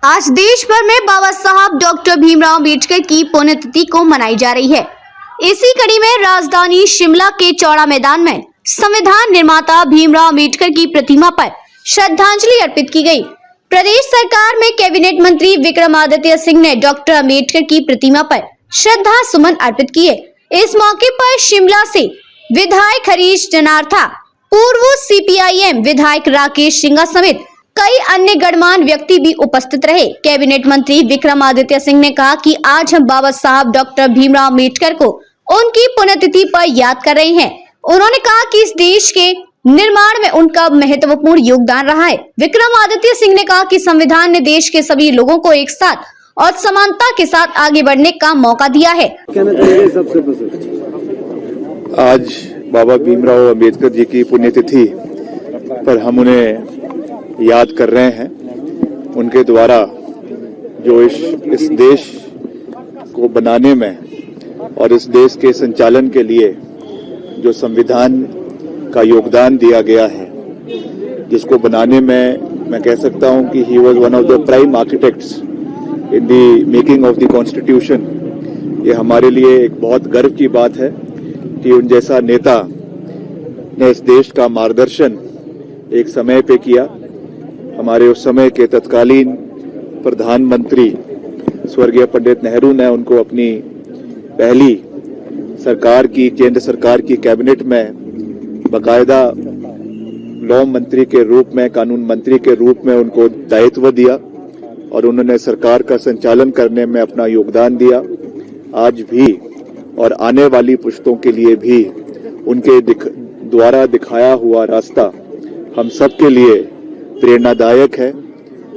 आज देश भर में बाबा साहब डॉक्टर भीमराव अम्बेडकर की पुण्यतिथि को मनाई जा रही है। इसी कड़ी में राजधानी शिमला के चौड़ा मैदान में संविधान निर्माता भीमराव अम्बेडकर की प्रतिमा पर श्रद्धांजलि अर्पित की गई। प्रदेश सरकार में कैबिनेट मंत्री विक्रमादित्य सिंह ने डॉक्टर अम्बेडकर की प्रतिमा पर श्रद्धा सुमन अर्पित किए। इस मौके पर शिमला से विधायक हरीश जनार्था, पूर्व सीपीआईएम विधायक राकेश सिंघा समेत कई अन्य गणमान्य व्यक्ति भी उपस्थित रहे। कैबिनेट मंत्री विक्रमादित्य सिंह ने कहा कि आज हम बाबा साहब डॉक्टर भीमराव अम्बेडकर को उनकी पुण्यतिथि पर याद कर रहे हैं। उन्होंने कहा कि इस देश के निर्माण में उनका महत्वपूर्ण योगदान रहा है। विक्रमादित्य सिंह ने कहा कि संविधान ने देश के सभी लोगों को एक साथ और समानता के साथ आगे बढ़ने का मौका दिया है। आज बाबा भीमराव अम्बेडकर जी की पुण्यतिथि पर हम उन्हें याद कर रहे हैं। उनके द्वारा जो इस देश को बनाने में और इस देश के संचालन के लिए जो संविधान का योगदान दिया गया है, जिसको बनाने में मैं कह सकता हूं कि he was one of the prime architects in the making of the constitution. ये हमारे लिए एक बहुत गर्व की बात है कि उन जैसा नेता ने इस देश का मार्गदर्शन एक समय पे किया। हमारे उस समय के तत्कालीन प्रधानमंत्री स्वर्गीय पंडित नेहरू ने उनको अपनी पहली सरकार की, केंद्र सरकार की कैबिनेट में बाकायदा लॉ मंत्री के रूप में, कानून मंत्री के रूप में उनको दायित्व दिया और उन्होंने सरकार का संचालन करने में अपना योगदान दिया। आज भी और आने वाली पुश्तों के लिए भी उनके द्वारा दिखाया हुआ रास्ता हम सब के लिए प्रेरणादायक है।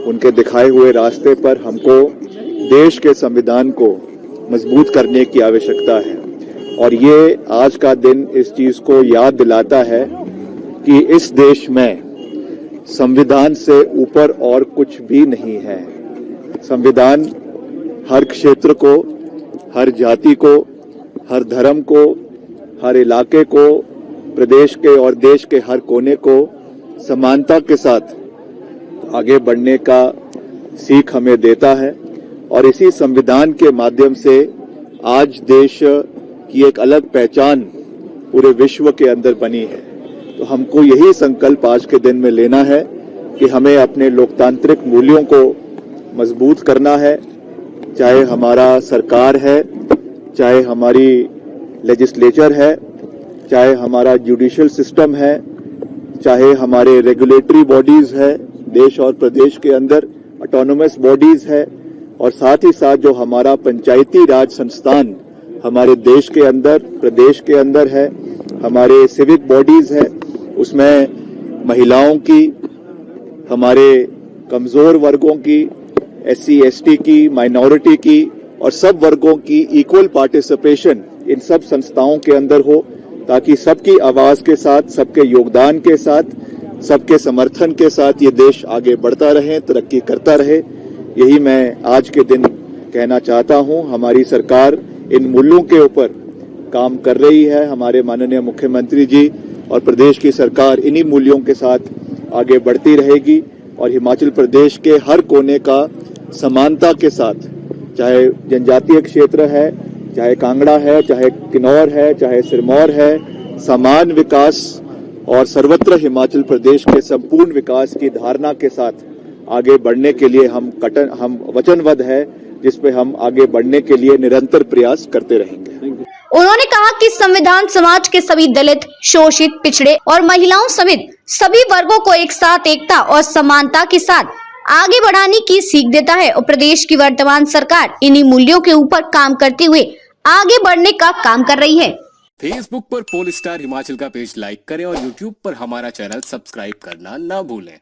उनके दिखाए हुए रास्ते पर हमको देश के संविधान को मजबूत करने की आवश्यकता है और ये आज का दिन इस चीज को याद दिलाता है कि इस देश में संविधान से ऊपर और कुछ भी नहीं है। संविधान हर क्षेत्र को, हर जाति को, हर धर्म को, हर इलाके को, प्रदेश के और देश के हर कोने को समानता के साथ आगे बढ़ने का सीख हमें देता है और इसी संविधान के माध्यम से आज देश की एक अलग पहचान पूरे विश्व के अंदर बनी है। तो हमको यही संकल्प आज के दिन में लेना है कि हमें अपने लोकतांत्रिक मूल्यों को मजबूत करना है, चाहे हमारा सरकार है, चाहे हमारी लेजिस्लेचर है, चाहे हमारा जुडिशियल सिस्टम है, चाहे हमारे रेगुलेटरी बॉडीज है देश और प्रदेश के अंदर, ऑटोनोमस बॉडीज है, और साथ ही साथ जो हमारा पंचायती राज संस्थान हमारे देश के अंदर, प्रदेश के अंदर है, हमारे सिविक बॉडीज है, उसमें महिलाओं की, हमारे कमजोर वर्गों की, SC ST की, माइनॉरिटी की और सब वर्गों की इक्वल पार्टिसिपेशन इन सब संस्थाओं के अंदर हो, ताकि सबकी आवाज के साथ, सबके योगदान के साथ, सबके समर्थन के साथ ये देश आगे बढ़ता रहे, तरक्की करता रहे। यही मैं आज के दिन कहना चाहता हूं। हमारी सरकार इन मूल्यों के ऊपर काम कर रही है। हमारे माननीय मुख्यमंत्री जी और प्रदेश की सरकार इन्हीं मूल्यों के साथ आगे बढ़ती रहेगी और हिमाचल प्रदेश के हर कोने का समानता के साथ, चाहे जनजातीय क्षेत्र है, चाहे कांगड़ा है, चाहे किन्नौर है, चाहे सिरमौर है, समान विकास और सर्वत्र हिमाचल प्रदेश के संपूर्ण विकास की धारणा के साथ आगे बढ़ने के लिए हम वचनबद्ध है, जिस पे हम आगे बढ़ने के लिए निरंतर प्रयास करते रहेंगे। उन्होंने कहा कि संविधान समाज के सभी दलित, शोषित, पिछड़े और महिलाओं समेत सभी वर्गों को एक साथ एकता और समानता के साथ आगे बढ़ाने की सीख देता है और प्रदेश की वर्तमान सरकार इन्हीं मूल्यों के ऊपर काम करते हुए आगे बढ़ने का काम कर रही है। फेसबुक पर पोल स्टार हिमाचल का पेज लाइक करें और यूट्यूब पर हमारा चैनल सब्सक्राइब करना ना भूलें।